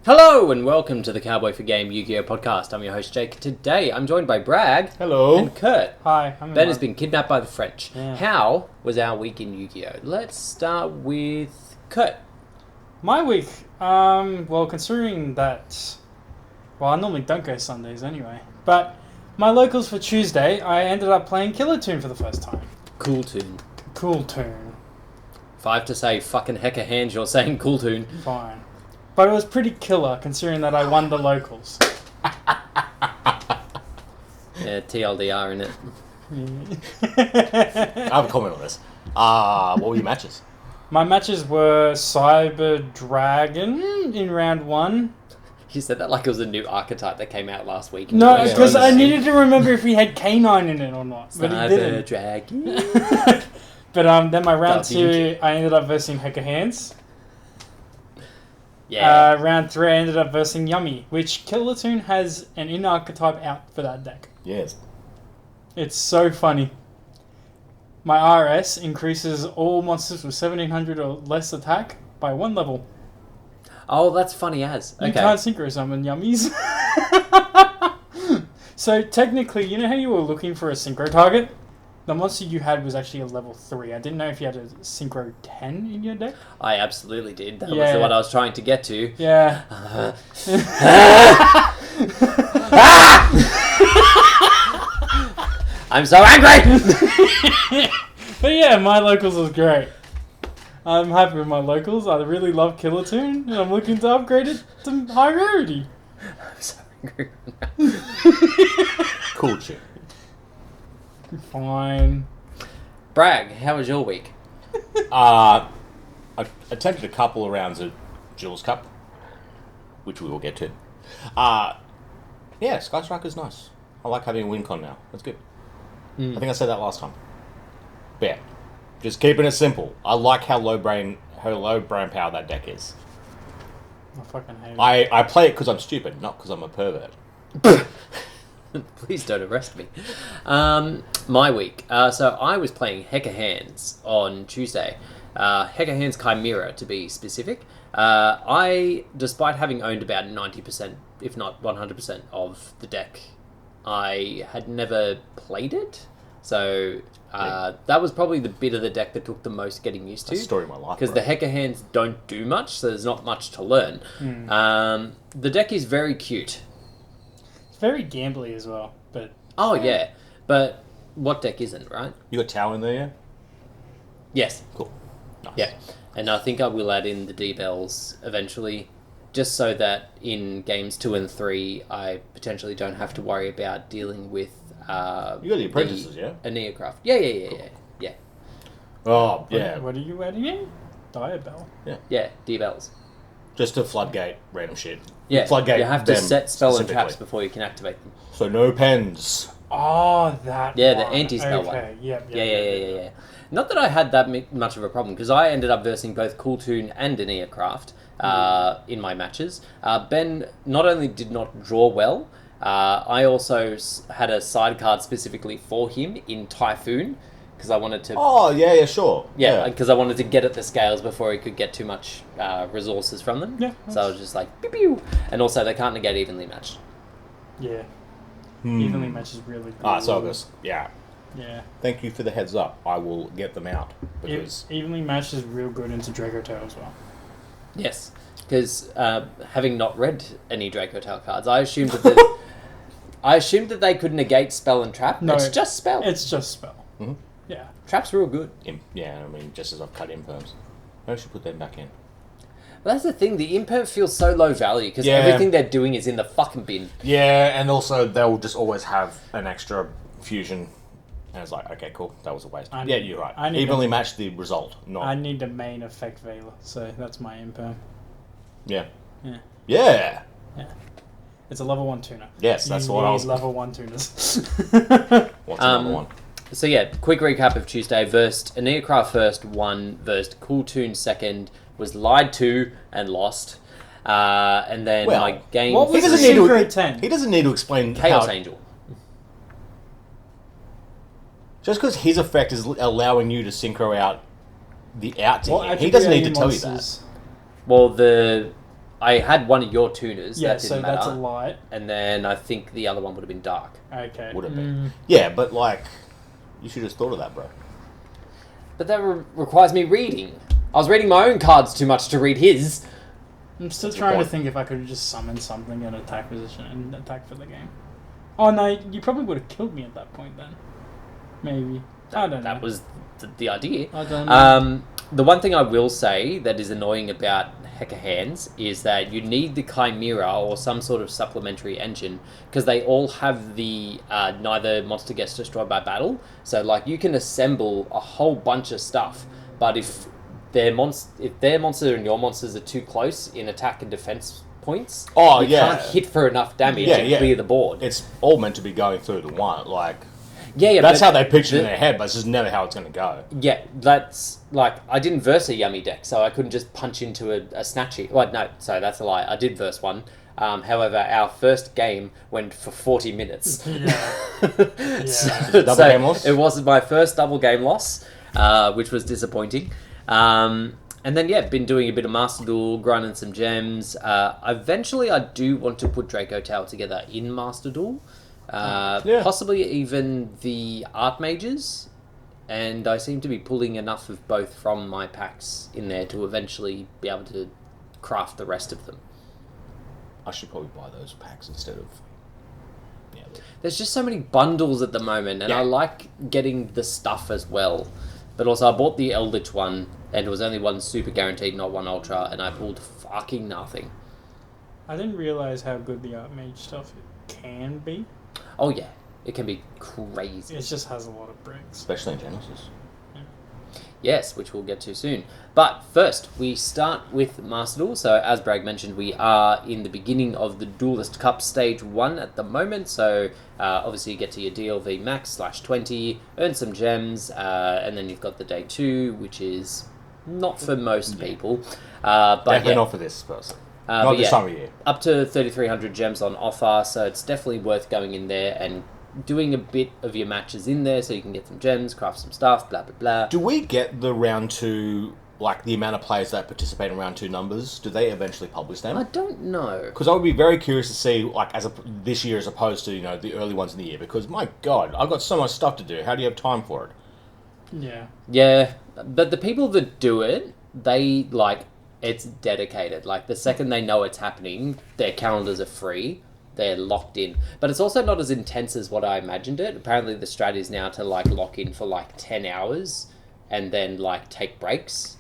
Hello and welcome to the Cowboy4Game Yu-Gi-Oh podcast. I'm your host Jake. Today I'm joined by Bragg. Hello. And Kurt. Hi. Ben has been kidnapped by the French. Yeah. How was our week in Yu-Gi-Oh? Let's start with Kurt. My week, well, considering that, well, I normally don't go Sundays anyway, but my locals for Tuesday, I ended up playing Killer Tune for the first time. Cool tune. Cool Tune. If I have to say fucking heck of hands, you're saying cool tune. Fine. But it was pretty killer considering that I won the locals. Yeah, TLDR in it. I have a comment on this. What were your matches? My matches were Cyber Dragon in round 1. You said that like it was a new archetype that came out last week. No, because I needed to remember if we had K9 in it or not, but it didn't. Dragon. But then my round W. 2, I ended up versing Heck of Hands. Yeah. Round 3, I ended up versing Yummy, which Killer Tune has an in-archetype out for that deck. Yes. It's so funny. My RS increases all monsters with 1700 or less attack by 1 level. Oh, that's funny as. Okay. You can't synchro summon Yummies. So technically, you know how you were looking for a synchro target? The monster you had was actually a level 3. I didn't know if you had a synchro 10 in your deck. I absolutely did. That was Yeah. the one I was trying to get to. Yeah. I'm so angry! But yeah, my locals was great. I'm happy with my locals. I really love Killer Tune, and I'm looking to upgrade it to high rarity. I'm so angry. Cool shit. Fine. Bragg, how was your week? I attempted a couple of rounds of Jules Cup, which we will get to. Yeah, Sky Striker's nice. I like having a win con now. That's good. I think I said that last time. But yeah, just keeping it simple. I like how low brain power that deck is. I fucking hate it. I play it because I'm stupid, not because I'm a pervert. Please don't arrest me. My week. So I was playing Heck of Hands on Tuesday. Heck of Hands Chimera, to be specific. I, despite having owned about 90%, if not 100% of the deck, I had never played it. So that was probably the bit of the deck that took the most getting used to. That's the story of my life. Because the Heck of Hands don't do much, so there's not much to learn. The deck is very cute. It's very gambly as well, but... Oh, yeah. But what deck isn't, right? You got Tower in there, yeah? Yes. Cool. Nice. Yeah. And I think I will add in the D-Bells eventually, just so that in games 2 and 3, I potentially don't have to worry about dealing with... You got the apprentices, yeah? A Neocraft. Yeah. Oh, yeah. What are you adding in? Diabell. Yeah, D-Bells. Just to floodgate random shit. Yeah, Floodgate you have to them set spell and specifically. traps before you can activate them. So no pens. Oh, that Yeah, the one. anti-spell one. Okay, yep. Yeah. Not that I had that much of a problem, because I ended up versing both Cool Tune and Neocraft in my matches. Ben not only did not draw well, I also had a side card specifically for him in Typhoon, because I wanted to... Oh, yeah, sure. Yeah, because I wanted to get at the scales before he could get too much resources from them. Yeah, So I was just like, pew pew. And also, they can't negate evenly matched. Yeah. Evenly matches really good. So this, yeah. Yeah. Thank you for the heads up. I will get them out because Evenly matched is real good into Draco Tail as well. Yes, because having not read any Draco Tail cards, I assumed that I assumed that they could negate spell and trap. No, it's just spell. It's just spell. Mm-hmm. Yeah. Trap's real good. yeah, I mean, just as I've cut imperms, I should put them back in. But that's the thing. The imperm feels so low value because Yeah. everything they're doing is in the fucking bin. Yeah, and also they'll just always have an extra fusion. And it's like, okay, cool, that was a waste. Yeah, you're right. Evenly match the result, not... I need the main effect Veiler, so that's my imperm. Yeah. Yeah. Yeah! Yeah. It's a level 1 tuner. Yes, that's what I was... level 1 tuners. What's another one? So yeah, quick recap of Tuesday. Versed Neocraft first, won. Versed Cool Tune second, was lied to and lost. And then Well, my game... What was He the doesn't need to- Synchro 10? He doesn't need to explain Chaos how... Angel. Just because his effect is allowing you to synchro out the out to What him, he doesn't attribute need to are tell your you that. monsters? Well, the I had one of your tuners. Yeah, that didn't so matter. that's a light. And then I think the other one would have been dark. Okay. Would have been. Yeah, but like, you should have thought of that, bro. But that requires me reading. I was reading my own cards too much to read his. I'm still That's trying your to point. think if I could have just summoned something in attack position and attack for the game. Oh no, you probably would have killed me at that point then. Maybe. I don't know. That was the idea. I don't know. The one thing I will say that is annoying about Hecker Hands is that you need the Chimera or some sort of supplementary engine because they all have the neither monster gets destroyed by battle. So like you can assemble a whole bunch of stuff, but if their monster and your monsters are too close in attack and defense points, you can't hit for enough damage to clear the board. It's all meant to be going through the one, like... Yeah, that's how they picture it in their head, but it's just never how it's going to go. Yeah, that's like I didn't verse a yummy deck, so I couldn't just punch into a snatchy. Well, no, sorry, that's a lie. I did verse one. However, our first game went for 40 minutes. Double game loss? It was my first double game loss, which was disappointing. And then, been doing a bit of Master Duel, grinding some gems. Eventually, I do want to put Draco Tower together in Master Duel. Possibly even the Archmages, and I seem to be pulling enough of both from my packs in there to eventually be able to craft the rest of them. I should probably buy those packs instead of... There's just so many bundles at the moment, and I like getting the stuff as well. But also, I bought the Eldritch one, and it was only one super guaranteed, not one ultra, and I pulled fucking nothing. I didn't realize how good the Archmage stuff can be. Oh yeah, it can be crazy. It just has a lot of bricks. Especially in Genesys. Yes, which we'll get to soon. But first, we start with Master Duel. So, as Bragg mentioned, we are in the beginning of the Duelist Cup Stage 1 at the moment. So, obviously you get to your DLV max /20, earn some gems, and then you've got the Day 2, which is not for most people. But definitely not for this person. Not this time of year. Up to 3,300 gems on offer, so it's definitely worth going in there and doing a bit of your matches in there so you can get some gems, craft some stuff, blah, blah, blah. Do we get the round 2, like the amount of players that participate in round 2 numbers? Do they eventually publish them? I don't know. Because I would be very curious to see, like, this year as opposed to, the early ones in the year. Because, my God, I've got so much stuff to do. How do you have time for it? Yeah. Yeah, but the people that do it, they, it's dedicated. Like, the second they know it's happening, their calendars are free. They're locked in. But it's also not as intense as what I imagined it. Apparently the strat is now to, lock in for, 10 hours and then, take breaks.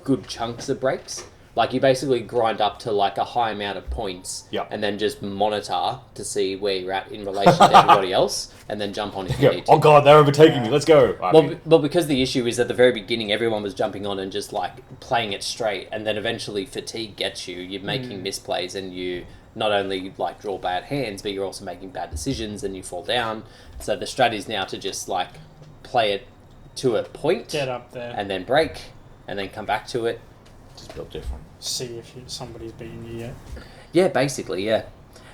Good chunks of breaks. You basically grind up to, a high amount of points and then just monitor to see where you're at in relation to everybody else and then jump on if you need to. Oh, God, they're overtaking me. Let's go. Well, because the issue is at the very beginning, everyone was jumping on and just, playing it straight. And then eventually fatigue gets you. You're making misplays and you... not only draw bad hands, but you're also making bad decisions and you fall down. So the strat is now to just play it to a point, Get up there. and then break, and then come back to it. Just built different. See if somebody's beaten you yet. Yeah, basically, yeah.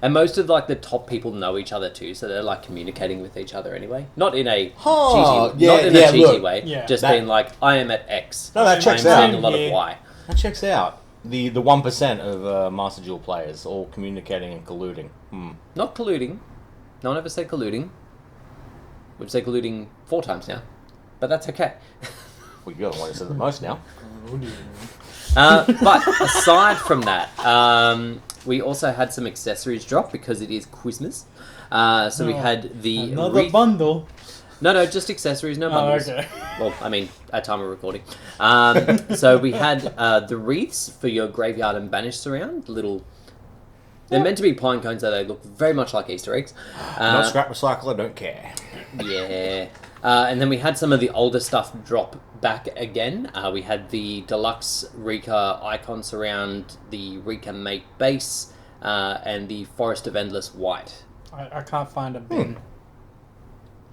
And most of the top people know each other too, so they're communicating with each other anyway. Not in a cheesy way. Yeah. Just being I am at X. No, that checks I'm out. seeing a lot of Y. That checks out. The 1% of Master Duel players all communicating and colluding. Not colluding. No one ever said colluding. We've said colluding 4 times now. But that's okay. Well, you're the one who said the most now. But aside from that, we also had some accessories drop because it is Christmas. So we had the... Another bundle. No, just accessories, no bundles. Oh, okay. Well, I mean, at time of recording. So we had the wreaths for your graveyard and banish surround. They're meant to be pine cones, so they look very much like Easter eggs. Not scrap recycler, don't care. Yeah. And then we had some of the older stuff drop back again. We had the deluxe Rika icon surround, the Rika Make base, and the Forest of Endless White. I can't find a bin.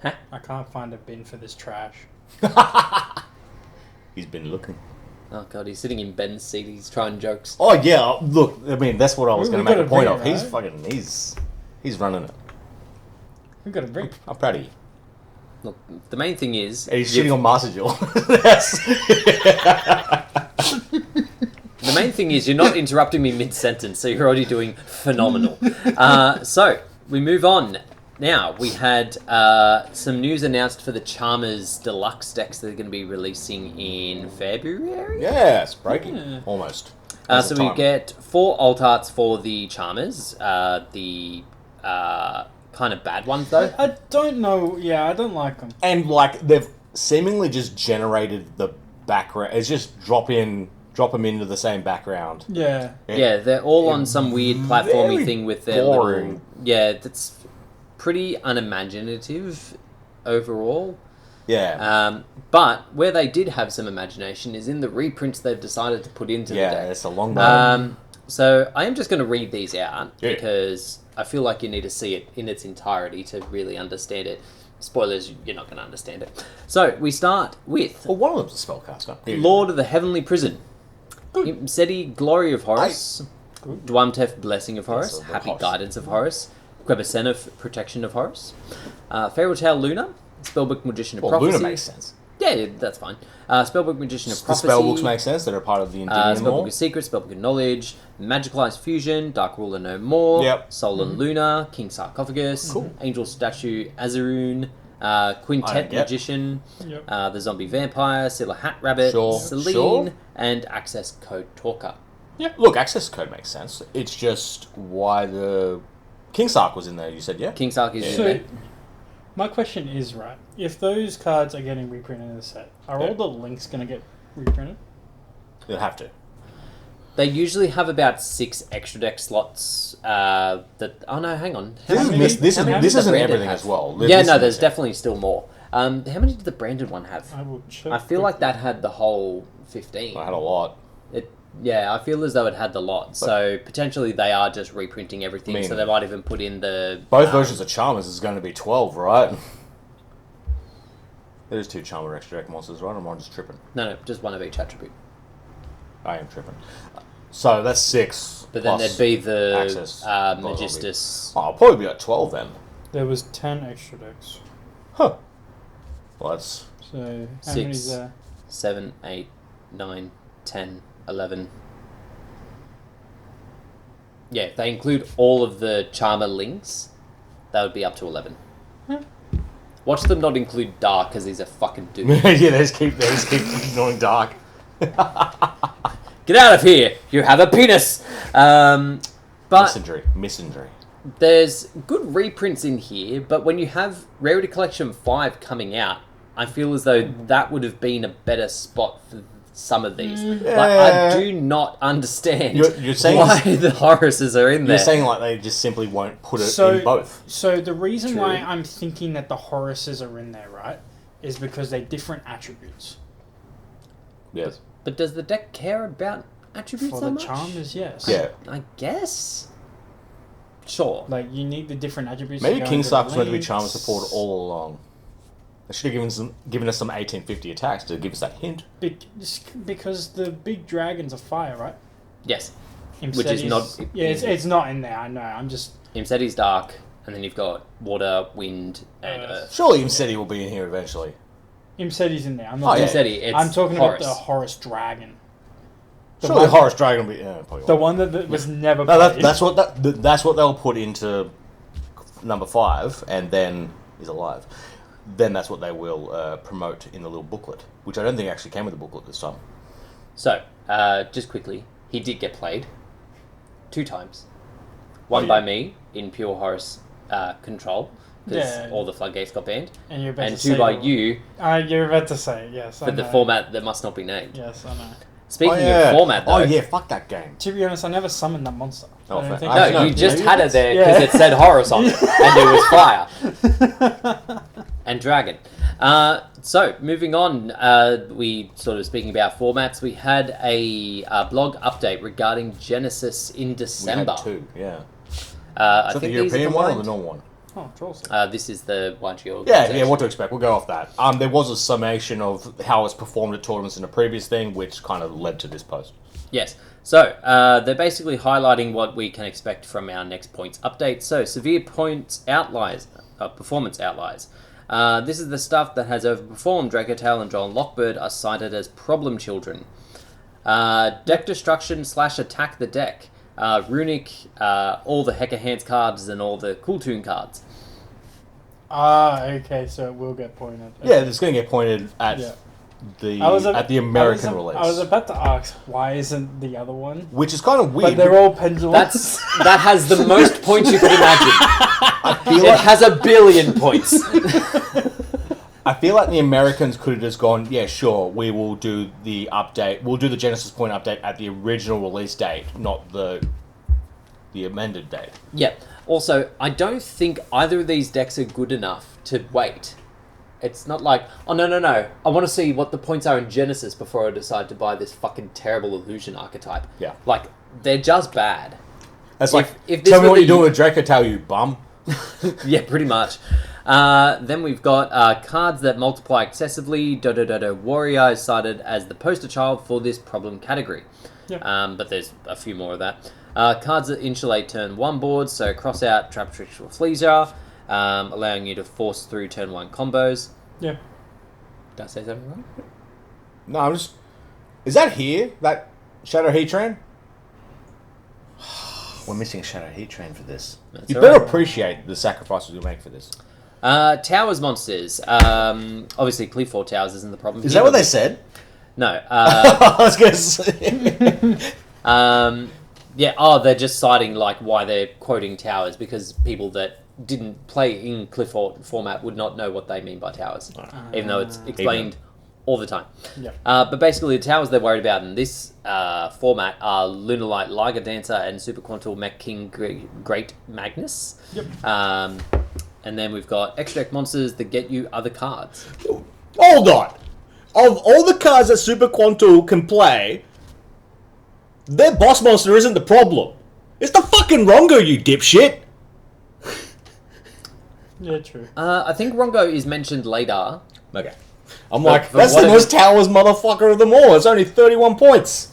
Huh? I can't find a bin for this trash. He's been looking. Oh god, he's sitting in Ben's seat, he's trying jokes. Oh yeah, look, I mean, that's what I was going to We've make a got a point bin, of. He's right? fucking, he's running it. We've got a bin. I'm proud of you. Look, the main thing is... And he's shitting on Master Duel. Yes. The the main thing is you're not interrupting me mid-sentence, so you're already doing phenomenal. So, we move on. Now, we had some news announced for the Charmers Deluxe decks that are going to be releasing in February. Yeah, it's breaking. Almost. So we get 4 alt arts for the Charmers. The kind of bad ones, though. I don't know. Yeah, I don't like them. And, like, they've seemingly just generated the background. It's just drop them into the same background. Yeah. Yeah, they're all on some weird platformy very thing with their boring. little... Yeah, that's pretty unimaginative overall. Yeah. But where they did have some imagination is in the reprints they've decided to put into the deck. It's a long one. So I am just going to read these out Yeah. because I feel like you need to see it in its entirety to really understand it. Spoilers, you're not going to understand it. So we start with Well, one of them's a spellcaster. Lord of the Heavenly Prison. Imseti, Glory of Horus. Dwamtef, Blessing of Horus. That's a Happy Horus. Guidance of Horus. Quebesenov, Protection of Horus. Fairy Tale Luna. Spellbook Magician of Well, Prophecy. Luna makes sense. Yeah, that's fine. Spellbook Magician of The Prophecy. spellbooks make sense. They're a part of the Endymion Spellbook lore. of Secrets, Spellbook of Knowledge, Magicalized Fusion, Dark Ruler No More, Yep. Soul and Luna, King Sarcophagus, Angel Statue, Azaroon, Quintet get. Magician, Yep. the Zombie Vampire, Scylla Hat Rabbit, Sure, Celine, sure. and Access Code Talker. Look, access code makes sense. It's just why the King Sark was in there. You said, yeah. King Sark is in So, there. my question is, right, if those cards are getting reprinted in the set, are Yeah. all the links going to get reprinted? You'll have to. They usually have about 6 extra deck slots. Oh no, hang on. This many- is this how many this does the isn't branded everything have? as well. Yeah, This no, is there's it. definitely still more. How many did the branded one have? I will check. I feel like that had the whole 15. I had a lot. Yeah, I feel as though it had the lot. So potentially they are just reprinting everything. I mean, so they might even put in the Both versions of Charmers is going to be 12, right? There's 2 Charmer extra deck monsters, right? Or am I just tripping? No, just one of each attribute. I am tripping. So that's 6. But then plus there'd be the access. Magistus. Oh, I'll probably be at 12 then. There was 10 extra decks. Huh. Well, that's... So, how many is 6, there? 7, 8, 9, 10, 11. Yeah, if they include all of the Charmer links, that would be up to 11. Watch them not include Dark because he's a fucking dude. yeah, they just keep ignoring Dark. Get out of here! You have a penis! But Misandry. there's good reprints in here, but when you have Rarity Collection 5 coming out, I feel as though that would have been a better spot for some of these. Like, I do not understand You're saying why the Horuses are in there. You're saying like they just simply won't put it So- in both. So, the reason True. why I'm thinking that the Horuses are in there, right, is because they're different attributes. Yes. But does the deck care about attributes For so the much? Charmers, yes. Yeah. I guess. Sure. Like, you need the different attributes. Maybe to go King into Sark the was meant to be links. Charmer support all along. They should have given us some 1850 attacks to give us that hint. Because the big dragons are fire, right? Yes. Which Imseti's- is not... Yeah, it's not in there, I know. I'm just... Imseti's Dark, and then you've got Water, Wind, and Earth. Surely Imseti will be in here eventually. Imseti's in there. I'm Oh, not yeah. Imseti, it's I'm talking Horus. about the Horus Dragon. The Surely one- Horus Dragon will be. Yeah, probably The won't. one that was never No, played. that's what they'll put into number 5, and then is alive. Then that's what they will promote in the little booklet, which I don't think actually came with the booklet this time. So, just quickly, he did get played 2 times. One Oh, yeah. by me in pure Horus control, because Yeah. all the floodgates got banned, And you're about and to 2 say by the- you You're about to say it, yes. I for the know. format that must not be named. Yes, I know. Speaking Oh, yeah. of format, though, Oh yeah, fuck that game. To be honest, I never summoned that monster. Oh, I don't fair. think I no, know. you just Yeah, had you it there because Yeah. it said Horus on it, and it was fire. And Dragon. So, moving on, we sort of speaking about formats, we had a blog update regarding Genesys in We December. had 2, yeah. I Is that the think these are European one or the combined. normal one? Oh, trolls. This is the YGO. Yeah, what to expect. We'll go off that. There was a summation of how it's performed at tournaments in a previous thing, which kind of led to this post. Yes. So, they're basically highlighting what we can expect from our next points update. So, severe points outliers, performance outliers. This is the stuff that has overperformed. Dracotail and John Lockbird are cited as problem children. Deck destruction / attack the deck. Runic, all the Hecker Hands cards and all the Cool Toon cards. Okay, so it will get pointed. Okay. Yeah, it's going to get pointed at the American release. I was about to ask, why isn't the other one? Which is kind of weird. But they're all pendulums. That has the most points you could imagine. It has 1 billion points. I feel like the Americans could have just gone, yeah, sure, we will do the update. We'll do the Genesis point update at the original release date, not the amended date. Yeah. Also, I don't think either of these decks are good enough to wait. It's not like, oh, no. I want to see what the points are in Genesis before I decide to buy this fucking terrible illusion archetype. Yeah. Like, they're just bad. That's like, if tell me what you're doing with Draco Tau, you bum. Yeah, pretty much. Then we've got cards that multiply excessively. Dodo Warrior is cited as the poster child for this problem category. Yep. But there's a few more of that. Cards that insulate turn 1 boards, so cross out, trap trick, or Fleaser, allowing you to force through turn 1 combos. Yeah. Did I say something wrong? No, I'm just... Is that here? That Shadow Heat Train? We're missing Shadow Heat Train for this. That's You all better right. appreciate the sacrifices you make for this. Towers monsters. Obviously, Cliff Towers isn't the problem. Is that what they said? No. I was going to say... Yeah, they're just citing like why they're quoting towers because people that didn't play in Cliff format would not know what they mean by towers, even though it's explained all the time. Yeah. But basically, the towers they're worried about in this format are Lunalight Liger Dancer and Super Quantal Mech King Great Magnus. Yep. And then we've got extra deck monsters that get you other cards. Hold on! Of all the cards that Super Quantal can play, their boss monster isn't the problem. It's the fucking Rongo, you dipshit! Yeah, true. I think Rongo is mentioned later. Okay. I'm like, but that's what the it most is- towers motherfucker of them all. It's only 31 points.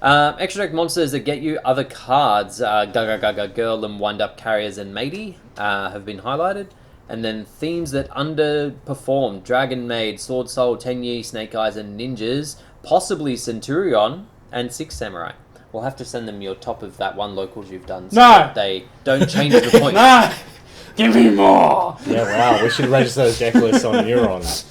Extra deck monsters that get you other cards, Gaga Girl and Wind Up Carriers and Matey have been highlighted. And then themes that underperformed, Dragon Maid, Sword Soul, Tenyi, Snake Eyes and Ninjas, possibly Centurion, and 6 Samurai. We'll have to send them your top of that one locals you've done so No! that they don't change the points. Nah! Give me more! Yeah, wow. We should register those deck lists on Neurons.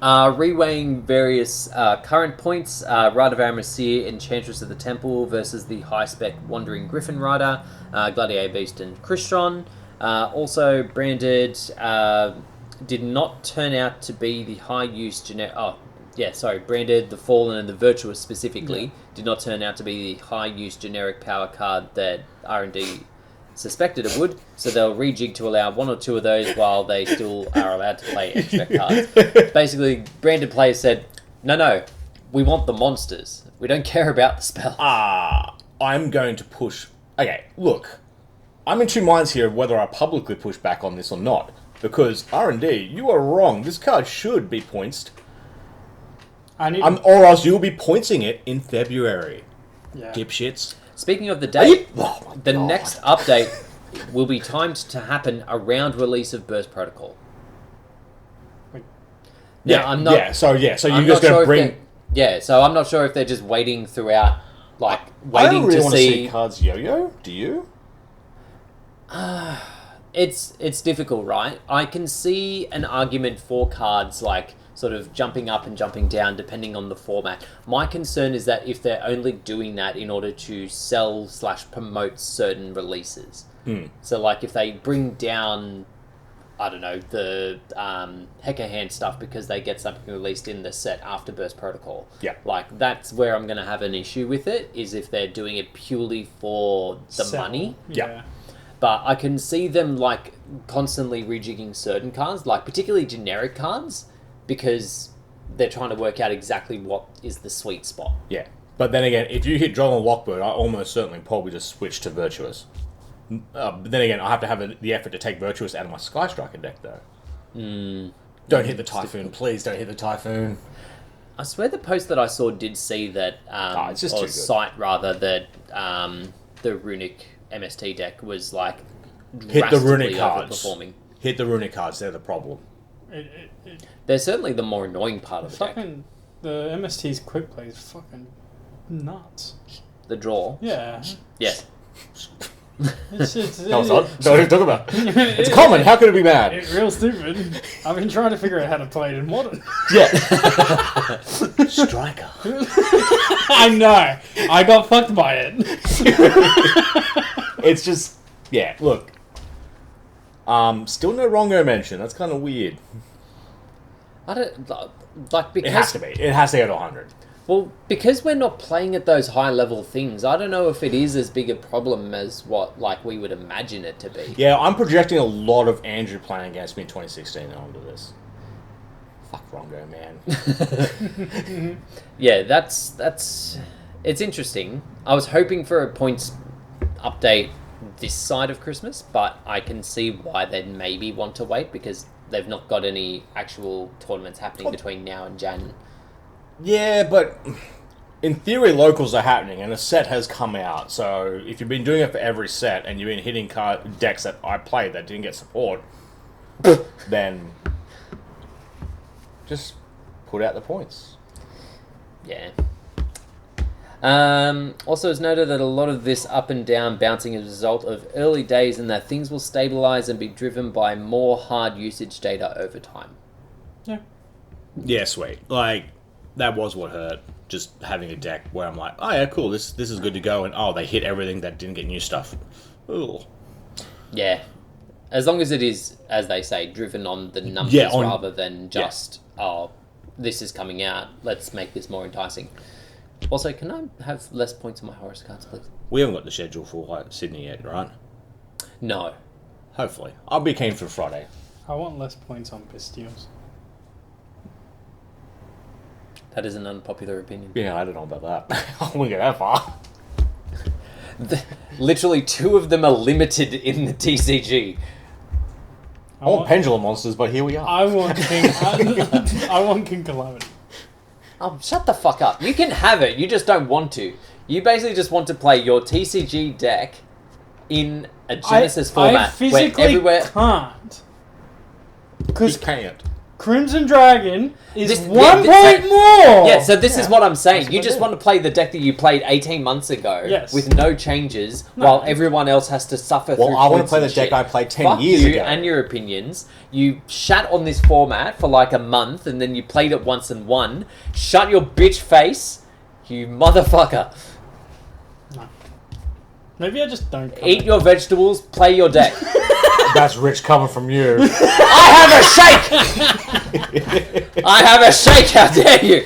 Reweighing various current points, Rider of Aramasir, Enchantress of the Temple versus the high-spec Wandering Griffin Rider, Gladiator Beast and Crystron. Also branded, did not turn out to be the high-use generic... branded the Fallen and the Virtuous specifically did not turn out to be the high-use generic power card that R&D suspected it would, so they'll rejig to allow 1 or 2 of those while they still are allowed to play extra cards. Basically, branded players said, no, we want the monsters. We don't care about the spell. I'm going to push... Okay, look. I'm in two minds here of whether I publicly push back on this or not. Because, R&D, you are wrong. This card should be pointsed. Or else you'll be pointing it in February. Yeah. Dipshits. Speaking of the date, Oh the next update will be timed to happen around release of Burst Protocol. Now, I'm not... So you're I'm just not going sure to if bring... they're- so I'm not sure if they're just waiting throughout, like, I waiting don't really to want to see... see cards yo-yo. Do you? It's difficult, right? I can see an argument for cards, like, sort of jumping up and jumping down depending on the format. My concern is that if they're only doing that in order to sell / promote certain releases. So, like, if they bring down... I don't know, the Hecker Hand stuff because they get something released in the set after Burst Protocol. Yeah. Like, that's where I'm going to have an issue with it, is if they're doing it purely for the money. Yeah. But I can see them, like, constantly rejigging certain cards, like, particularly generic cards, because they're trying to work out exactly what is the sweet spot. Yeah. But then again, if you hit Droll and Lockbird, I almost certainly probably just switch to Virtuous. But then again, I have to have the effort to take Virtuous out of my Sky Striker deck, though. Don't hit the Typhoon. Please don't hit the Typhoon. I swear the post that I saw did see that, it's just too or good. cite rather, that the Runic MST deck was, like, Hit the Runic drastically cards. overperforming. Hit the Runic cards, they're the problem. They're certainly the more annoying part of the deck. Fucking the MST's quick play is fucking nuts. The draw. Yeah. Yes. No, it's not. What are you talking about? It's common. How could it be bad? It's real stupid. I've been trying to figure out how to play it in modern. Yeah. Striker. I know. I got fucked by it. It's just, yeah, look. Still no wrongo mention. That's kind of weird. I don't like because It has to be. It has to go to 100. Well, because we're not playing at those high level things, I don't know if it is as big a problem as what we would imagine it to be. Yeah, I'm projecting a lot of Andrew playing against me in 2016 onto this. Fuck wrongo, man. Yeah, that's it's interesting. I was hoping for a points update this side of Christmas, but I can see why they'd maybe want to wait because they've not got any actual tournaments happening between now and Jan. Yeah, but in theory, locals are happening, and a set has come out. So if you've been doing it for every set, and you've been hitting decks that I played that didn't get support, then just put out the points. Yeah. Also, it's noted that a lot of this up and down bouncing is a result of early days and that things will stabilize and be driven by more hard usage data over time. Yeah. Yeah, sweet. Like, that was what hurt. Just having a deck where I'm like, oh yeah, cool, this is good to go, and oh, they hit everything that didn't get new stuff. Ooh. Yeah. As long as it is, as they say, driven on the numbers rather than just, oh, this is coming out, let's make this more enticing. Also, can I have less points on my Horus cards, please? We haven't got the schedule for Sydney yet, right? No. Hopefully. I'll be keen for Friday. I want less points on Pistios. That is an unpopular opinion. Yeah, I don't know about that. I wouldn't get that far. Literally 2 of them are limited in the TCG. I want Pendulum Monsters, but here we are. I want King. I want King Calamity. Oh, shut the fuck up. You can have it, you just don't want to. You basically just want to play your TCG deck in a Genesys format. I physically can't. Because You can't. Crimson Dragon is This- one yeah, point more! Yeah, so this is what I'm saying. That's You what just I want to play the deck that you played 18 months ago with no changes while everyone else has to suffer through Well, I want to points play the and deck shit. I played 10 Fuck years you ago. and your opinions. You shat on this format for like a month and then you played it once and won. Shut your bitch face, you motherfucker. No. Maybe I just don't. Eat your vegetables, play your deck. That's rich coming from you. I have a shake! I have a shake, how dare you!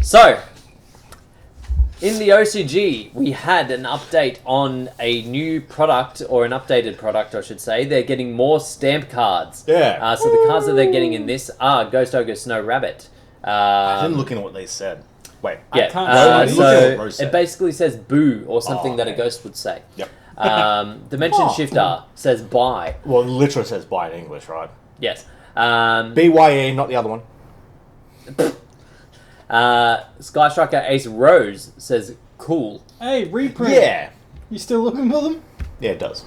So, in the OCG, we had an update on a new product, or an updated product, I should say. They're getting more stamp cards. Yeah. So the cards that they're getting in this are Ghost Ogre Snow Rabbit. I didn't look into what they said. Wait. Yeah, can't see what Rose so said. it basically says boo, or something that a okay. ghost would say. Yep. Dimension Shifter says buy. Well, it literally says buy in English, right? Yes. BYE, not the other one. Sky Striker Ace Rose says cool. Hey, reprint. Yeah. You still looking for them? Yeah, it does.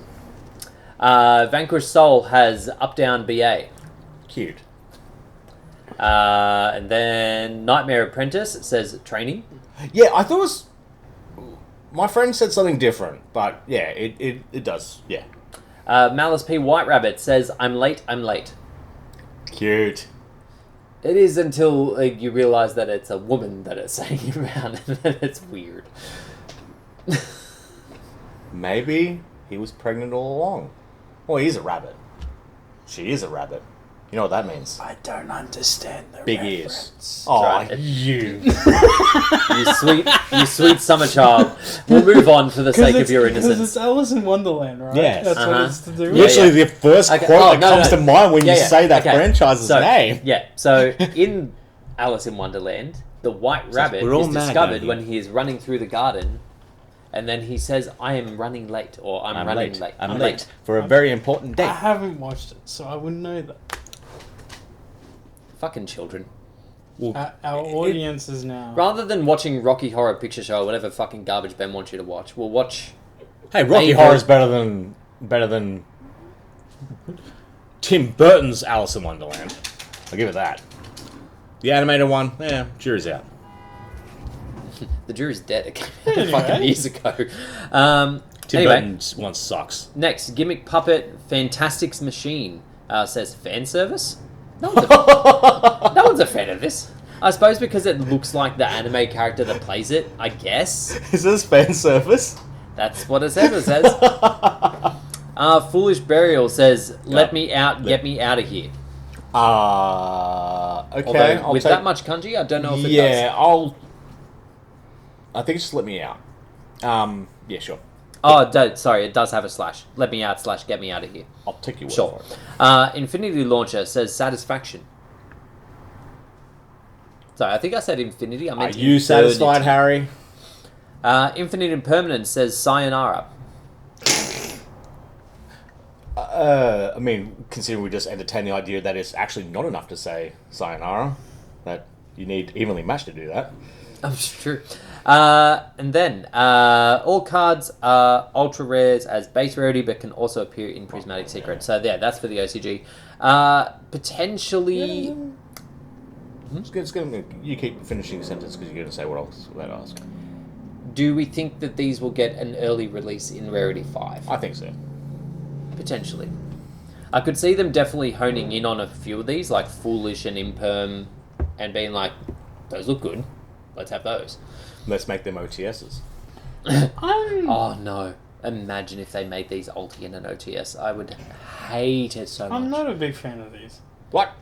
Vanquish Soul has Up Down BA. Cute. And then Nightmare Apprentice says training. Yeah, I thought it was... My friend said something different, but yeah, it does. Yeah. Malice P White Rabbit says I'm late, I'm late. Cute. It is until you realise that it's a woman that it's saying around, and then it's weird. Maybe he was pregnant all along. Well, he's a rabbit. She is a rabbit. You know what that means? I don't understand the Big reference. ears. Oh, right. you. You sweet summer child. We'll move on for the sake of your Because innocence. it's Alice in Wonderland, right? Yes. That's Uh-huh. what it's to do with. Yeah, Literally the first Okay. quote Oh, that no, comes no. to mind when you say that okay. franchise's So, name. Yeah, so in Alice in Wonderland, the white rabbit we're all is mad discovered now. when he is running through the garden, and then he says, I am running late, or I'm running late. I'm late for a very important I date. haven't watched it, so I wouldn't know that. Fucking children. Our audience is now... Rather than watching Rocky Horror Picture Show or whatever fucking garbage Ben wants you to watch, we'll watch... Hey, Rocky Able- Horror is better than Tim Burton's Alice in Wonderland. I'll give it that. The animated one, jury's out. The jury's dead. It came out Anyway. fucking years ago. Tim Anyway. Burton's one sucks. Next, Gimmick Puppet Fantastics Machine says fan service. No one's a fan of this. I suppose because it looks like the anime character that plays it, I guess. Is this fan service? That's what it says. It says. Foolish Burial says, let me out, get me out of here. Okay. Although, with that much kanji, I don't know if it does. Yeah, I think it's just let me out. Yeah, sure. Oh, sorry, it does have a slash. Let me out / get me out of here. I'll take your word Sure. for it. Infinity Launcher says satisfaction. Sorry, I think I said infinity. I Are meant you satisfied, Harry? Infinite Impermanence says sayonara. I mean, considering we just entertained the idea that it's actually not enough to say sayonara, that you need evenly matched to do that. That's true. And then, all cards are ultra rares as base rarity, but can also appear in Prismatic Secret. So, yeah, that's for the OCG. Potentially... It's good. You keep finishing the sentence because you're going to say what I was about to ask. Do we think that these will get an early release in Rarity 5? I think so. Potentially. I could see them definitely honing in on a few of these, like Foolish and Imperm, and being like, those look good. Let's have those. Let's make them OTSs. Oh no. Imagine if they made these ulti in an OTS. I would hate it so much. I'm not a big fan of these. What?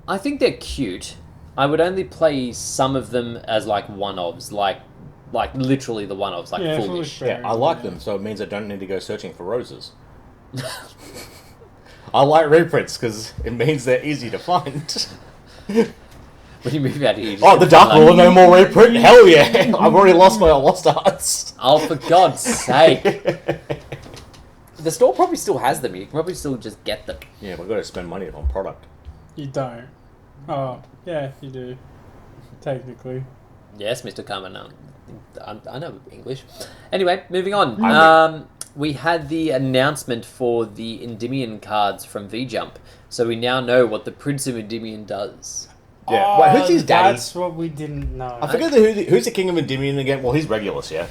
I think they're cute. I would only play some of them as like one-ofs, like literally the one-ofs, like Yeah, Foolish. Foolish. Yeah, I like them, so it means I don't need to go searching for roses. I like reprints because it means they're easy to find. When you move out here, you just Oh, the get Dark like, Ruler, no more reprint? Hell yeah! I've already lost my Lost Arts. oh, for God's sake. The store probably still has them. You can probably still just get them. Yeah, we've got to spend money on product. You don't. Oh, yeah, you do. Technically. Yes, Mr. Carmen. I know English. Anyway, moving on. We had the announcement for the Endymion cards from V-Jump. So we now know what the Prince of Endymion does. Yeah. Wait, who's his daddy? That's what we didn't know. I forget who's the King of Endymion again. Well, he's Regulus, yeah?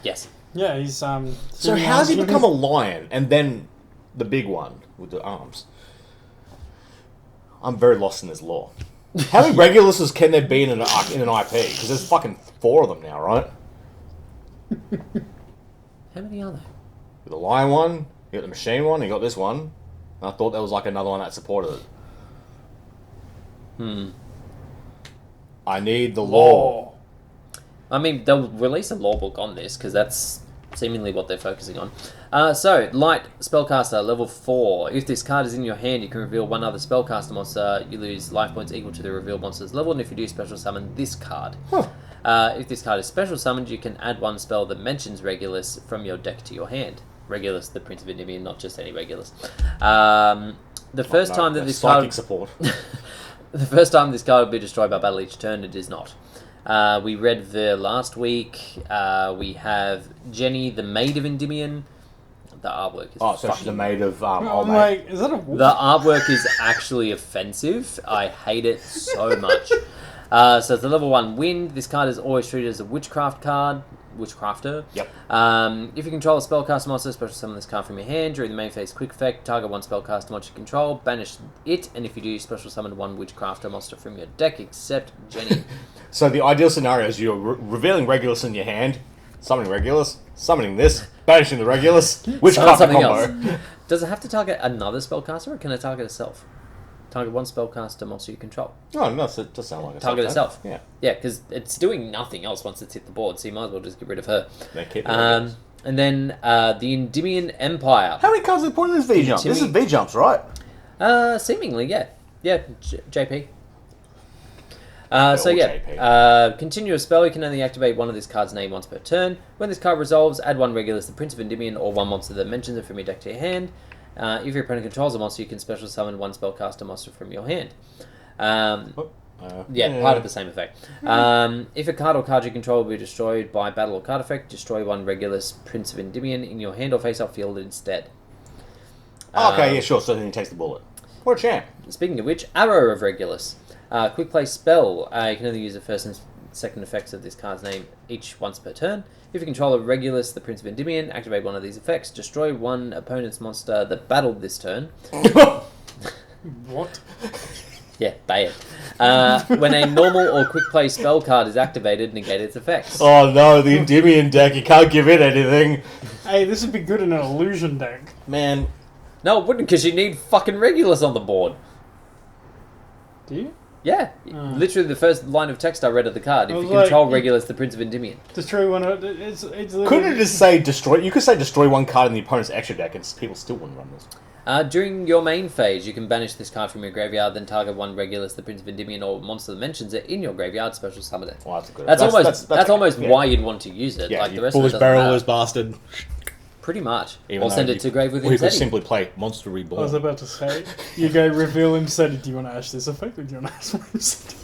Yes. Yeah, he's So how's he become a lion and then the big one with the arms? I'm very lost in this lore. How many Reguluses can there be in an IP? Because there's fucking 4 of them now, right? How many are there? With the lion one, you got the machine one, you got this one. And I thought there was like another one that supported it. I need the lore. I mean, they'll release a lore book on this because that's seemingly what they're focusing on. So, Light Spellcaster, level 4. If this card is in your hand, you can reveal one other Spellcaster monster. You lose life points equal to the revealed monster's level, and if you do, special summon this card. If this card is special summoned, you can add one spell that mentions Regulus from your deck to your hand. Regulus, the Prince of Endymion, not just any Regulus. The first time that this psychic card... support. The first time this card will be destroyed by battle each turn, it is not. We read the last week. We have Jenny, the Maid of Endymion. The artwork is So she's the maid of I'm old maid. like, is that a wolf? The artwork is actually offensive. I hate it so much. So it's a level 1 wind. This card is always treated as a witchcraft card. Witchcrafter. Yep. If you control a spellcaster monster, special summon this card from your hand. During the main phase quick effect, target one spellcaster monster you control, banish it, and if you do, special summon one witchcrafter monster from your deck, except Jenny. So the ideal scenario is you're revealing Regulus in your hand, summoning Regulus, summoning this, banishing the Regulus, witchcraft Something combo. else. Does it have to target another spellcaster, or can it target itself? Target one spellcaster monster you control. Oh, no, it does sound like a Target itself. Yeah. Yeah, because it's doing nothing else once it's hit the board, so you might as well just get rid of her. They keep the Regulus. And then the Endymion Empire. How many cards are they putting in this V-Jump? This is V-Jumps, right? Seemingly, yeah. Yeah, JP. Continue a spell. You can only activate one of this card's name once per turn. When this card resolves, add one Regulus, the Prince of Endymion, or one monster that mentions it from your deck to your hand. If your opponent controls a monster, you can special summon one spellcaster monster from your hand. Part of the same effect. If a card or card you control will be destroyed by battle or card effect, destroy one Regulus Prince of Endymion in your hand or face-up field instead. Okay, yeah, sure. So then he takes the bullet. What a champ. Speaking of which, Arrow of Regulus. Quick play spell. You can only use the first and second effects of this card's name each once per turn. If you control a Regulus, the Prince of Endymion, activate one of these effects. Destroy one opponent's monster that battled this turn. What? Yeah, bay it. When a normal or quick play spell card is activated, negate its effects. Oh no, the Endymion deck, you can't give it anything. Hey, this would be good in an illusion deck. Man. No, it wouldn't, because you need fucking Regulus on the board. Do you? Yeah, literally the first line of text I read of the card. If you control Regulus, the Prince of Endymion. Destroy one of it's Couldn't it just say destroy? You could say destroy one card in the opponent's extra deck and people still wouldn't run this. During your main phase, you can banish this card from your graveyard, then target one Regulus, the Prince of Endymion, or monster that mentions it in your graveyard, special summon it. Well, that's good. That's almost why you'd want to use it. Yeah, like you the rest foolish of it doesn't matter. barrelers bastard. Pretty much. Even Or though send it to Grave with Or you could Inzetti. simply play Monster I Reborn. was about to say, you go reveal him, said, do you want to ash this effect or do you want to ash what him said?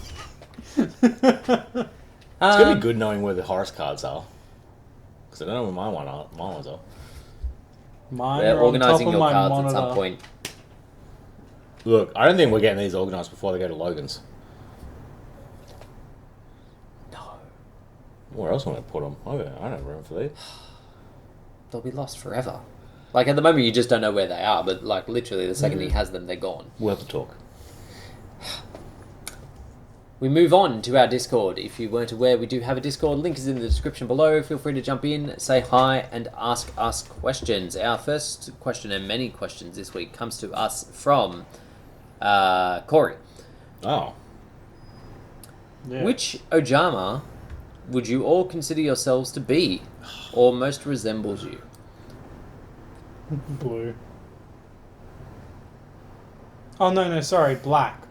It's gonna be good knowing where the Horus cards are. Because I don't know where my ones are. Mine They're are on top organising of your my cards monitor. at some point. Look, I don't think we're getting these organised before they go to Logan's. No. Where else am I going to put them? I don't have room for these. They'll be lost forever. Like, at the moment, you just don't know where they are, but, like, literally, the second he has them, they're gone. We'll have to talk. We move on to our Discord. If you weren't aware, we do have a Discord. Link is in the description below. Feel free to jump in, say hi, and ask us questions. Our first question, and many questions this week, comes to us from Corey. Oh. Yeah. Which Ojama would you all consider yourselves to be, or most resembles you? Blue. Oh, no, sorry. Black.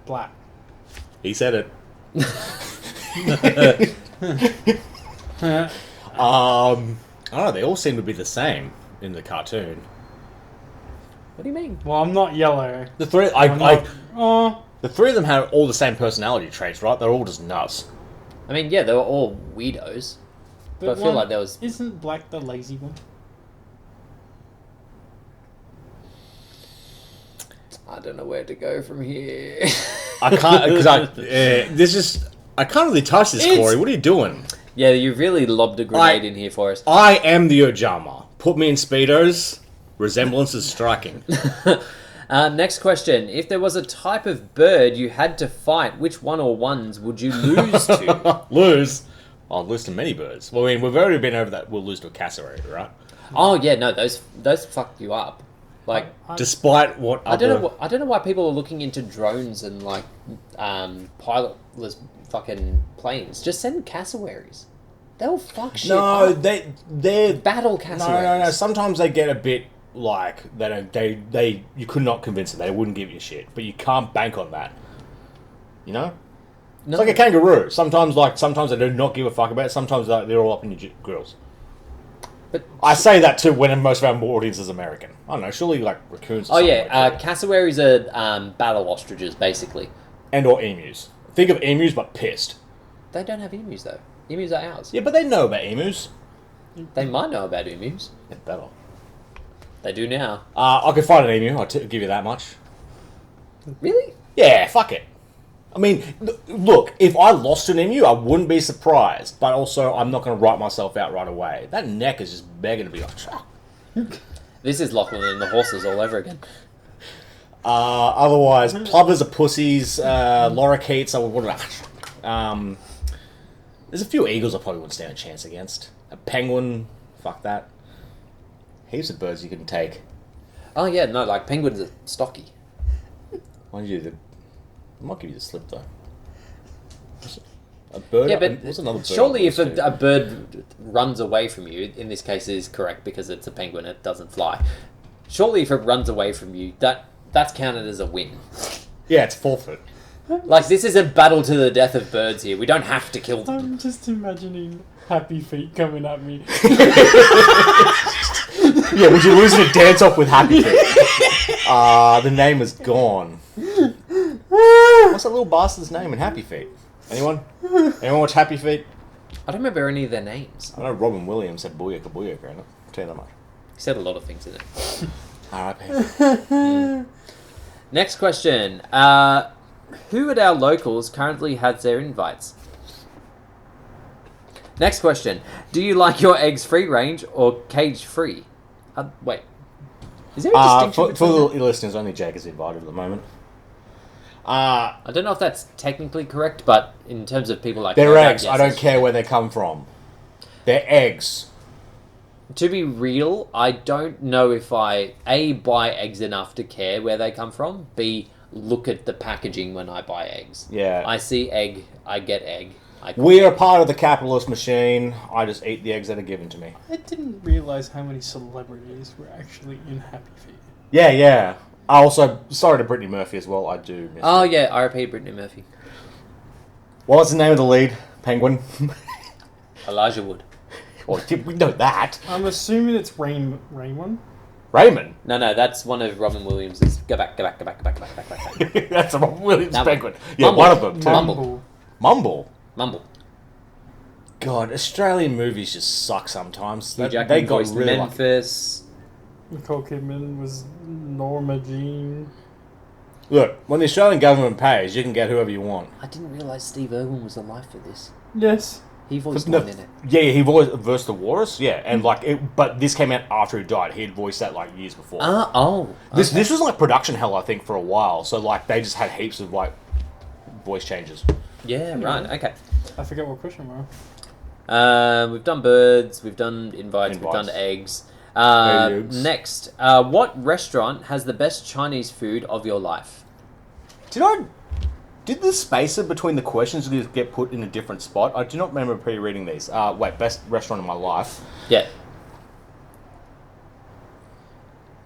He said it. I don't know, they all seem to be the same in the cartoon. What do you mean? Well, I'm not yellow. The three, Oh. the three of them have all the same personality traits, right? They're all just nuts. I mean, yeah, they were all weirdos. But I feel like there was... Isn't Black the lazy one? I don't know where to go from here. I can't, because I can't really touch this, Corey. What are you doing? Yeah, you've really lobbed a grenade in here for us. I am the Ojama. Put me in Speedos. Resemblance is striking. Next question. If there was a type of bird you had to fight, which one or ones would you lose to? Lose? I'll lose to many birds. Well, I mean, we've already been over that. We'll lose to a cassowary, right? Oh, yeah, no, those fucked you up. Like, Despite what I don't know why people are looking into drones and, like, pilotless fucking planes. Just send cassowaries. They'll fuck shit No, up. they're Battle cassowaries. No. Sometimes they get a bit like they you could not convince them. They wouldn't give you shit, but you can't bank on that. You know, No. it's like a kangaroo. Sometimes they do not give a fuck about it. Sometimes they're all up in your grills. But I say that too when most of our audience is American. I don't know. Surely like raccoons. Or oh something yeah, like that. cassowaries are battle ostriches basically. And or emus. Think of emus, but pissed. They don't have emus though. Emus are ours. Yeah, but they know about emus. They might know about emus. Yeah, better. They do now. I could fight an emu. I'll give you that much. Really? Yeah, fuck it. I mean, look, if I lost an emu, I wouldn't be surprised. But also, I'm not going to write myself out right away. That neck is just begging to be like... This is Lachlan and the horses all over again. Otherwise, plovers are pussies. Lorikeets are... there's a few eagles I probably wouldn't stand a chance against. A penguin, fuck that. Heaps of birds you can take. Oh yeah, no, like penguins are stocky. Why don't you do the... I might give you the slip, though. A bird... Yeah, but what's another bird surely if I lose to? a bird runs away from you, in this case it is correct because it's a penguin, it doesn't fly. Surely if it runs away from you, that's counted as a win. Yeah, it's forfeit. Like, this is a battle to the death of birds here. We don't have to kill them. I'm just imagining Happy Feet coming at me. Yeah, would you lose in a dance-off with Happy Feet? The name is gone. What's that little bastard's name in Happy Feet? Anyone? Anyone watch Happy Feet? I don't remember any of their names. I know Robin Williams said Booyaka Booyaka in it. I'll tell you that much. He said a lot of things in it. R.I.P. Next question. Who at our locals currently has their invites? Next question. Do you like your eggs free range or cage free? Wait. Is there a distinction For between the listeners, only Jake is invited at the moment. I don't know if that's technically correct, but in terms of people like They're Kodak, eggs. yes, I don't it's- care where they come from. They're eggs. To be real, I don't know if I A, buy eggs enough to care where they come from, B, look at the packaging when I buy eggs. Yeah. I see egg, I get egg. We are part of the capitalist machine. I just eat the eggs that are given to me. I didn't realize how many celebrities were actually in Happy Feet. Yeah. Also, sorry to Brittany Murphy as well. I do miss Oh her. yeah, R.I.P. Brittany Murphy. What was the name of the lead? Penguin? Elijah Wood. Well, we know that. I'm assuming it's Raymond. Raymond. No, that's one of Robin Williams'. Go back. That's a Williams That penguin. one. Yeah, Mumble. one of them. Too. Mumble. Mumble. God, Australian movies just suck sometimes. Hugh They Jackman got voiced really lucky. Memphis. Nicole Kidman was Norma Jean. Look, when the Australian government pays, you can get whoever you want. I didn't realise Steve Irwin was alive for this. Yes. He voiced No, one in it. yeah, he voiced versus the Walrus. Yeah, and but this came out after he died. He had voiced that like years before. This was like production hell, I think, for a while. So like they just had heaps of like voice changes. Yeah, right. Okay. I forget what question we were. We've done birds. We've done invites. We've done eggs. Eggs. Next, what restaurant has the best Chinese food of your life? Did the spacer between the questions get put in a different spot? I do not remember pre-reading these. Best restaurant in my life. Yeah.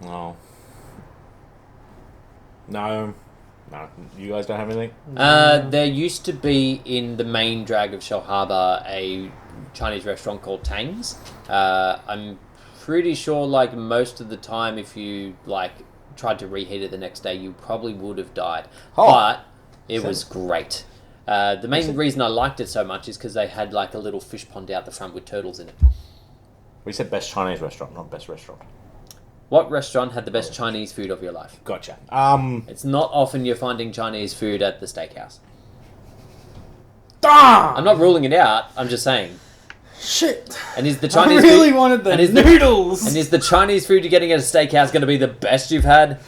Oh. No. You guys don't have anything? There used to be in the main drag of Shell Harbour a Chinese restaurant called Tang's. I'm pretty sure, like most of the time, if you like tried to reheat it the next day, you probably would have died. Oh. But it was great. The main reason I liked it so much is because they had like a little fish pond out the front with turtles in it. We said best Chinese restaurant, not best restaurant. What restaurant had the best Chinese food of your life? Gotcha. It's not often you're finding Chinese food at the steakhouse. Ah! I'm not ruling it out. I'm just saying. Shit. And is the I Chinese really food, wanted the and is noodles. and is the Chinese food you're getting at a steakhouse going to be the best you've had?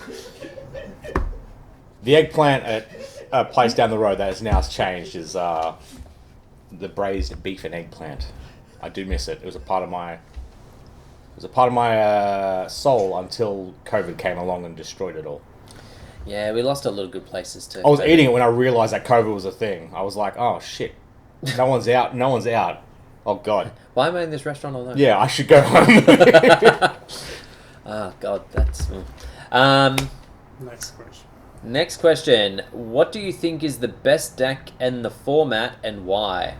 The eggplant at a place down the road that has now changed is the braised beef and eggplant. I do miss it. It was a part of my soul until COVID came along and destroyed it all. Yeah, we lost a lot of good places too. I was eating it when I realised that COVID was a thing. I was like, oh shit, no one's out. Oh god. Why am I in this restaurant alone? Yeah, I should go home. Oh god, that's. Next question. Next question. What do you think is the best deck in the format and why?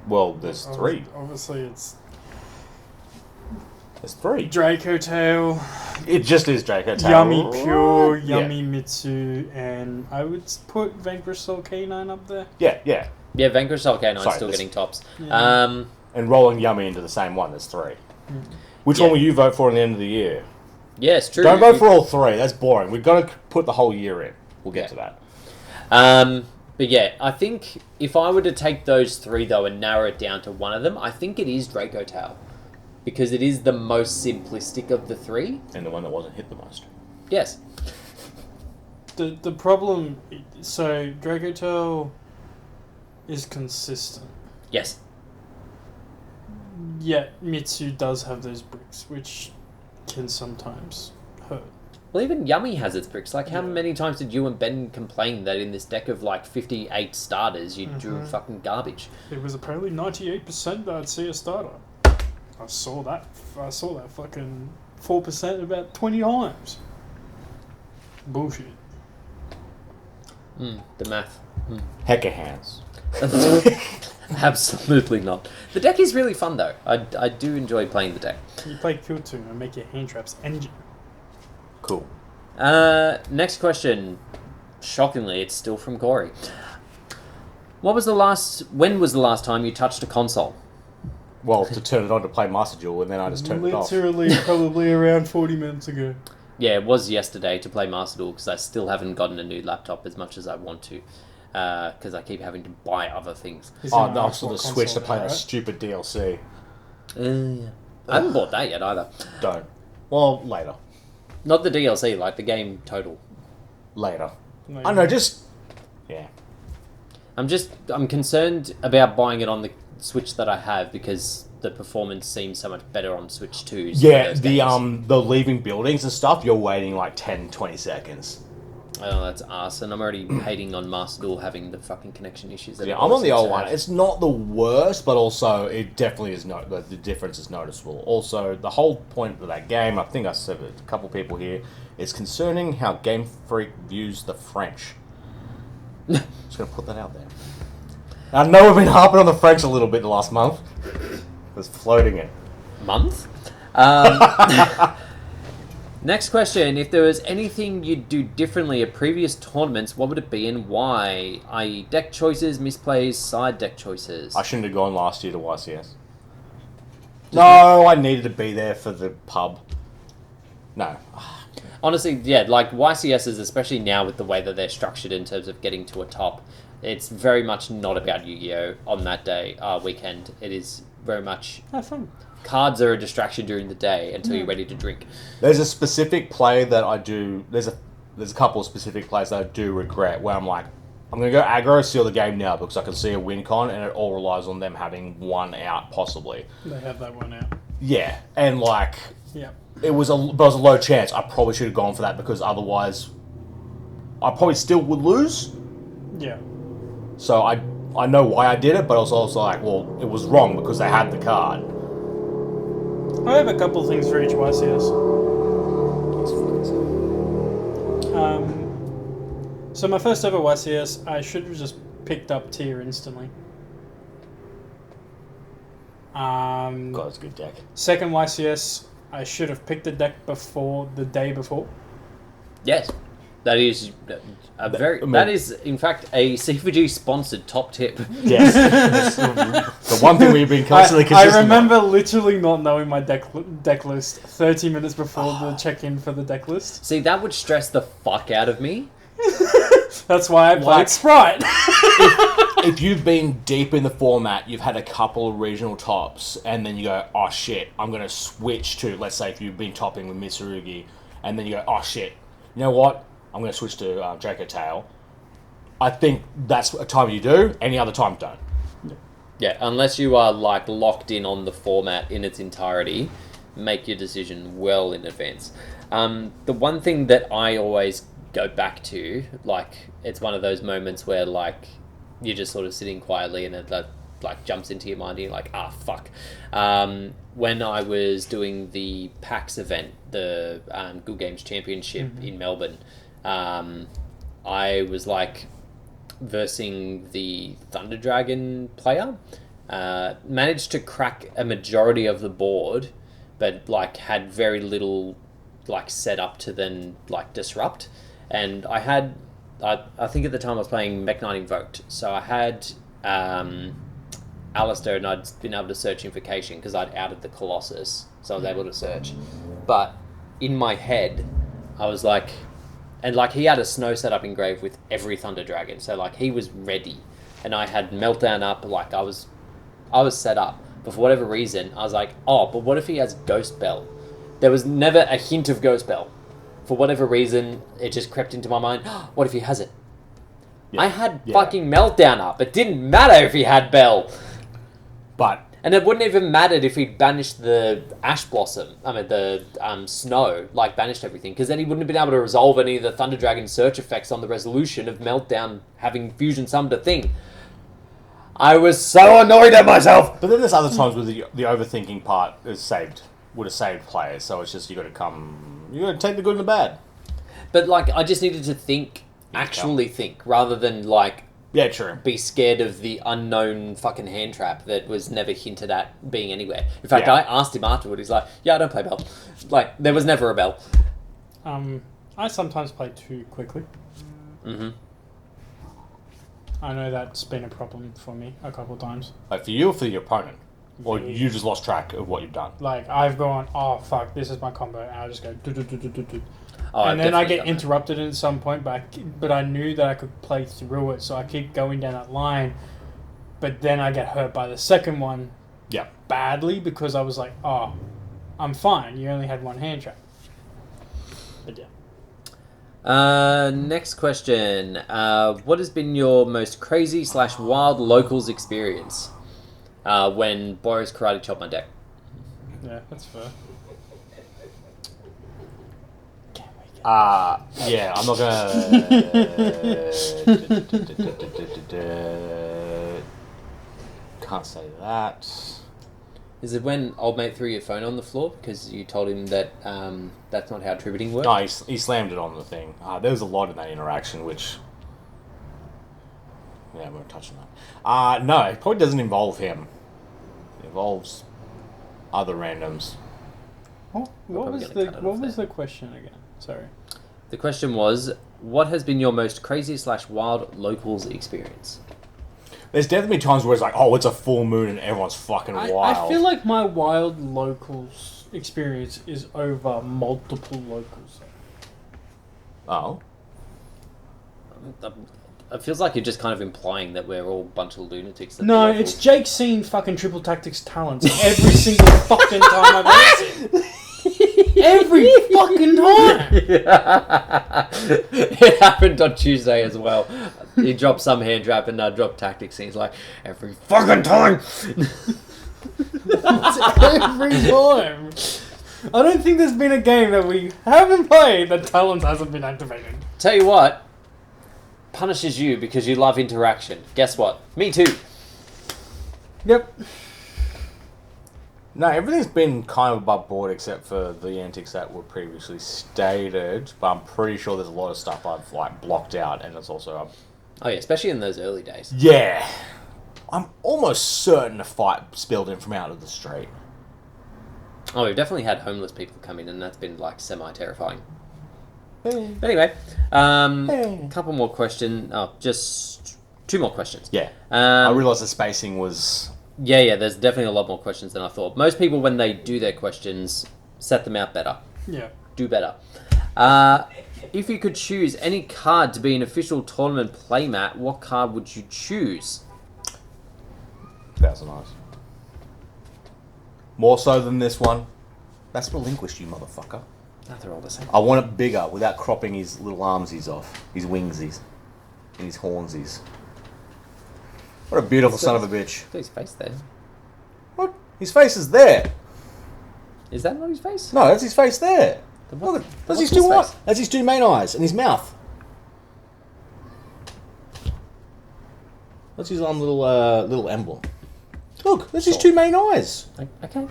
Well, there's three. Obviously, it's There's three. Draco Tail, It just is Draco Tail. Yummy Pure, Yeah. Yummy Mitsu, and I would put Vanquish Soul K9 up there. Yeah. Yeah, Vanquish Soul K9 Sorry, still this- getting tops. Yeah. And rolling Yummy into the same one, there's three. Which Yeah. one will you vote for at the end of the year? Yes, true. Don't vote for all three. That's boring. We've got to put the whole year in. We'll get to that. But yeah, I think if I were to take those three though and narrow it down to one of them, I think it is Draco Tail. Because it is the most simplistic of the three. And the one that wasn't hit the most. Yes. The problem, so Draco Tail is consistent. Yes. Yet Mitsu does have those bricks, which can sometimes hurt. Well, even Yummy has its bricks. Like, how Yeah. many times did you and Ben complain that in this deck of like 58 starters, you drew fucking garbage? It was apparently 98% that I'd see a starter. I saw that fucking 4% about 20 times. Bullshit. The math. Heck of hands. Absolutely not. The deck is really fun though. I do enjoy playing the deck. You play Kill 2 and make your hand traps engine. Cool. Next question. Shockingly, it's still from Corey. When was the last time you touched a console? Well, to turn it on to play Master Duel, and then I just turned it off. Literally, probably around 40 minutes ago. Yeah, it was yesterday to play Master Duel because I still haven't gotten a new laptop as much as I want to. Because I keep having to buy other things. Oh, no, I've the Switch to play that stupid DLC. Yeah. I haven't bought that yet either. Don't. Well, later. Not the DLC, like the game total. Later. I don't know, just... Yeah. I'm concerned about buying it on the Switch that I have because the performance seems so much better on Switch 2s. Yeah, the leaving buildings and stuff, you're waiting like 10, 20 seconds. Oh, that's arse. And I'm already hating on Master Duel having the fucking connection issues. Yeah, I'm on the old one. It's not the worst, but also it definitely is the difference is noticeable. Also, the whole point of that game, I think I said it to a couple people here, is concerning how Game Freak views the French. Just gonna put that out there. I know we've been harping on the French a little bit the last month. Just floating it. Month? Next question. If there was anything you'd do differently at previous tournaments, what would it be and why? I.e. deck choices, misplays, side deck choices. I shouldn't have gone last year to YCS. No, I needed to be there for the pub. No. Honestly, yeah, like YCSs, especially now with the way that they're structured in terms of getting to a top, it's very much not about Yu-Gi-Oh! On that day, weekend. It is very much... Have fun. Cards are a distraction during the day until you're ready to drink. There's a specific play that I do... There's a couple of specific plays that I do regret where I'm like, I'm going to go aggro, seal the game now because I can see a win con and it all relies on them having one out, possibly. They have that one out. Yeah, and like... Yeah. But it was a low chance. I probably should have gone for that because otherwise I probably still would lose. Yeah. So I know why I did it, but I was also like, well, it was wrong because they had the card. I have a couple of things for each YCS. So my first ever YCS, I should have just picked up tier instantly. God, it's a good deck. Second YCS, I should have picked the deck before the day before. Yes. That is that is in fact a C4G sponsored top tip. Yes. The one thing we've been constantly consistent I remember literally not knowing my deck list 30 minutes before the check-in for the deck list. See, that would stress the fuck out of me. That's why I played Sprite. If you've been deep in the format, you've had a couple of regional tops, and then you go, oh shit, I'm going to switch to, let's say if you've been topping with Mitsurugi, and then you go, oh shit, you know what? I'm going to switch to Draco Tail. I think that's a time you do. Any other time, don't. Yeah, unless you are like locked in on the format in its entirety, make your decision well in advance. The one thing that I always go back to, like, it's one of those moments where like you're just sort of sitting quietly and it like jumps into your mind and you're like, fuck. When I was doing the PAX event, the Good Games Championship in Melbourne, I was like versing the Thunder Dragon player, managed to crack a majority of the board, but like had very little like set up to then like disrupt. And I had, I think at the time I was playing Mech Knight Invoked, so I had Alistair and I'd been able to search Invocation because I'd outed the Colossus, so I was able to search. But in my head, I was like, and like he had a snow setup engraved with every Thunder Dragon, so like he was ready, and I had Meltdown up, like I was set up. But for whatever reason, I was like, but what if he has Ghost Bell? There was never a hint of Ghost Bell. For whatever reason, it just crept into my mind. What if he has it? Yeah. I had fucking Meltdown up. It didn't matter if he had Bell. And it wouldn't even mattered if he banished the Ash Blossom. I mean, the Snow, like banished everything. Because then he wouldn't have been able to resolve any of the Thunder Dragon search effects on the resolution of Meltdown having fusion summoned a thing. I was so annoyed at myself. But then there's other times where the overthinking part would have saved players. So it's just you got to take the good and the bad. But like, I just needed to think, think, rather than like, yeah, true, be scared of the unknown fucking hand trap that was never hinted at being anywhere. In fact, I asked him afterward. He's like, "Yeah, I don't play Bell. Like, there was never a Bell." I sometimes play too quickly. Mm-hmm. I know that's been a problem for me a couple of times. Like for you or for your opponent? Or you just lost track of what you've done? Like, I've gone, oh, fuck, this is my combo, and I just go, do. Oh, and I've then I definitely get done that. interrupted at some point, but I knew that I could play through it, so I keep going down that line. But then I get hurt by the second one Yeah. badly because I was like, oh, I'm fine. You only had one hand trap. But yeah. Next question. What has been your most crazy / wild locals experience when Boris karate chopped my deck? Yeah, that's fair. Yeah, I'm not gonna. Can't say that. Is it when old mate threw your phone on the floor because you told him that that's not how attributing works? No, he slammed it on the thing. There was a lot in that interaction, which. Yeah, we won't touch on that. No, it probably doesn't involve him. It involves other randoms. What probably was gonna cut it what off was there. the question again? Sorry. The question was, what has been your most crazy / wild locals experience? There's definitely times where it's like, oh, it's a full moon and everyone's fucking wild. I feel like my wild locals experience is over multiple locals. Oh. It feels like you're just kind of implying that we're all a bunch of lunatics. That No, the it's locals- Jake seen fucking Triple Tactics talents every single fucking time I've ever seen. Every fucking time. It happened on Tuesday as well. He dropped some hand trap and dropped tactics. And he's like, every fucking time. Every time. I don't think there's been a game that we haven't played that talent hasn't been activated. Tell you what, punishes you because you love interaction. Guess what? Me too. Yep. No, everything's been kind of above board except for the antics that were previously stated, but I'm pretty sure there's a lot of stuff I've like blocked out, and it's also Oh yeah, especially in those early days. yeah. I'm almost certain a fight spilled in from out of the street. Oh, we've definitely had homeless people come in, and that's been like semi-terrifying. But anyway, couple more questions. Oh, just 2 more questions. Yeah, I Um, realised the spacing was yeah, there's definitely a lot more questions than I thought. Most people, when they do their questions, set them out better. Yeah. Do better. If you could choose any card to be an official tournament playmat, what card would you choose? 1,000 eyes. More so than this one. That's relinquished, you motherfucker. No, they're all the same. I want it bigger without cropping his little armsies off, his wingsies, and his hornsies. What a beautiful son of a bitch. Got his face there. What? His face is there. Is that not his face? No, that's his face there. Then what- Look, that's what's his his two eyes. face? That's his 2 main eyes and his mouth. That's his little emblem. Look, that's his 2 main eyes. Okay.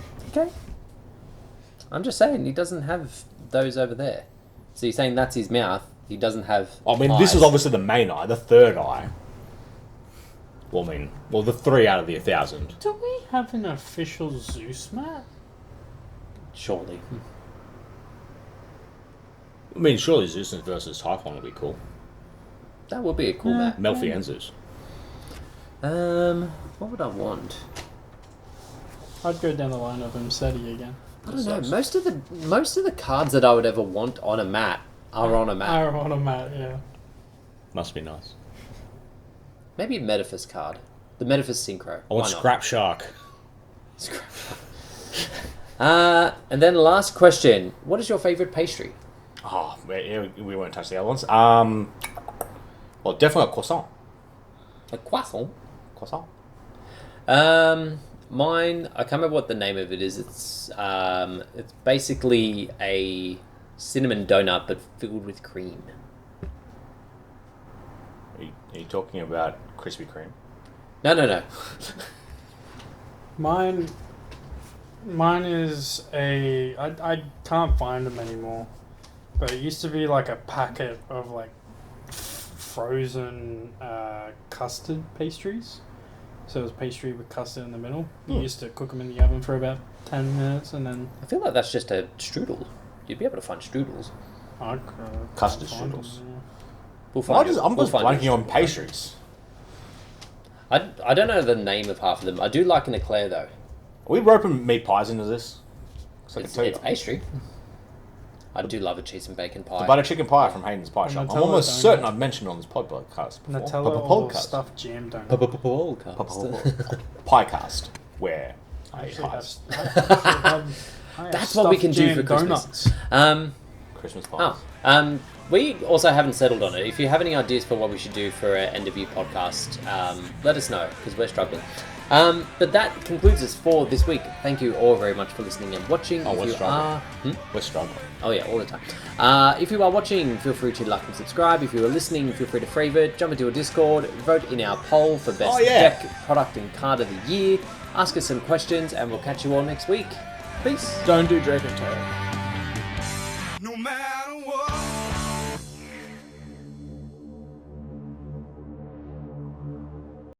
I'm just saying, he doesn't have those over there. So you're saying that's his mouth, he doesn't have I mean, eyes. this is obviously the main eye, the 3rd eye. Well, the 3 out of the 1,000. Do we have an official Zeus mat? Surely. I mean, surely Zeus versus Typhon would be cool. That would be a cool map. Melfi and Zeus. What would I want? I'd go down the line of Mseti again. I don't know. Most of the cards that I would ever want on a mat are on a mat. I want a mat, yeah. Must be nice. Maybe a Metaphys card. The Metaphys Synchro. I want Why not? Scrap Shark. And then last question. What is your favourite pastry? Oh, we won't touch the other ones. Well, definitely a croissant. A croissant? Croissant. Mine, I can't remember what the name of it is. It's basically a cinnamon donut but filled with cream. Are you talking about Krispy Kreme? No. Mine is I can't find them anymore, but it used to be like a packet of like frozen custard pastries. So it was pastry with custard in the middle. You used to cook them in the oven for about 10 minutes and then I feel like that's just a strudel. You'd be able to find strudels. Custard find strudels. them, We'll find it. I'm We'll just find blanking it. on pastries. I don't know the name of half of them. I do like an eclair though. Are we roping meat pies into this? 'Cause I can It's tell you. pastry. I do love a cheese and bacon pie. The butter chicken pie from Hayden's Pie Shop. I'm Nutella almost donut. certain I've mentioned it on this podcast before. Nutella or Podcast. stuffed jam donut. Piecast, where I Actually heist. I have That's what we can stuffed do for jam Christmas. donuts. Christmas pies. We also haven't settled on it. If you have any ideas for what we should do for an end of year podcast, let us know, because we're struggling. But that concludes us for this week. Thank you all very much for listening and watching. We're struggling. We're struggling. Oh yeah, all the time. If you are watching, feel free to like and subscribe. If you are listening, feel free to favourite, jump into a Discord, vote in our poll for best deck, product and card of the year, ask us some questions, and we'll catch you all next week. Peace. Don't do Dragon Tail.